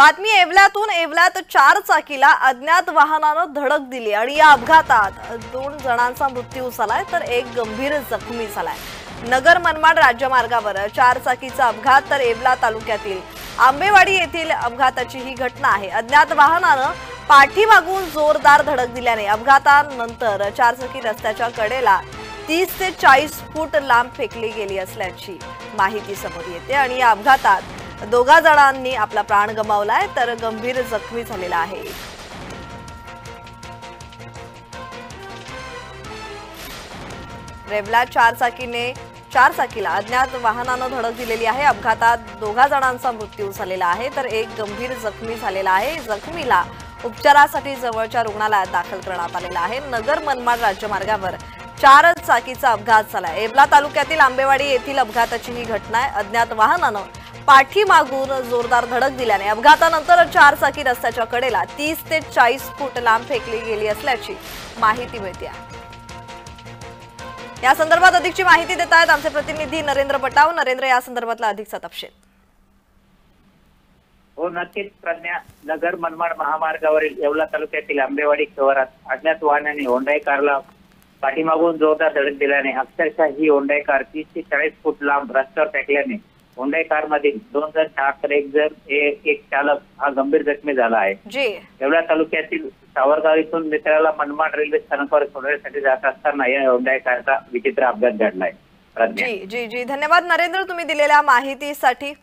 बातमी येवल्यातून येवल्यात 4 चाकीला अज्ञात वाहनानं धडक दिली आणि या अपघातात 2 जणांचा मृत्यू झालाय तर एक गंभीर जखमी झालाय। नगर मनमाड राज्यमार्गावर 4 चाकीचा अपघात तर येवला तालुक्यातील आंबेवाडी येथील अपघाताची ही घटना आहे। अज्ञात वाहनानं पाठीमागून जोरदार धडक दिल्याने अपघातानंतर 4 चाकी रस्त्याच्या कडेला 30 ते 40 फूट लांब फेकली गेली असल्याची माहिती समोर येते आणि या अपघातात 2 जणांनी आपला प्राण गमावलाय तर गंभीर जखमी झालेला आहे। येवला 4 चाकीला अज्ञात वाहनानं धडक दिलेली आहे। अपघातात 2 जणांचा मृत्यू झालेला आहे तर एक गंभीर जखमी झालेला आहे। जखमीला उपचारासाठी जवळच्या रुग्णालयात दाखल करण्यात आलेला आहे। नगर मनमाड राज्यमार्गावर 4 चाकीचा अपघात झाला। येवला तालुक्यातील आंबेवाडी येथील अपघाताची ही घटना आहे। अज्ञात वाहनानं पाठीमागून जोरदार धडक दिल्याने अपघातानंतर 4 चाकी रस्त्याच्या कडेला 30 ते 40 फूट लांब फेकली गेली असल्याची माहिती मिळते आहे। या संदर्भात अधिकची माहिती देत आहेत आमचे प्रतिनिधी नरेंद्र पटाव। नरेंद्र, या संदर्भातला अधिकचा तपशील। हो, नक्कीच प्रज्ञा, नगर मनमाड महामार्गावरील येवला तालुक्यातील आंबेवाडी शिवारात अज्ञात वाहनाने होंडाई कारला पाठीमागून जोरदार धडक दिल्याने अक्षरशः ही होंडाई कार 30 ते 40 फूट लांब रस्त्यावर फेकल्याने होंडाई कार मधील 2 जण ठार तर एक चालक हा गंभीर जखमी झाला आहे। येवला तालुक्यातील सावरगाव इथून मित्राला मनमाड रेल्वे स्थानकावर सोडण्यासाठी जात असताना या होंडाई कारचा विचित्र अपघात घडलाय। जी जी जी धन्यवाद नरेंद्र, तुम्ही दिलेल्या माहितीसाठी।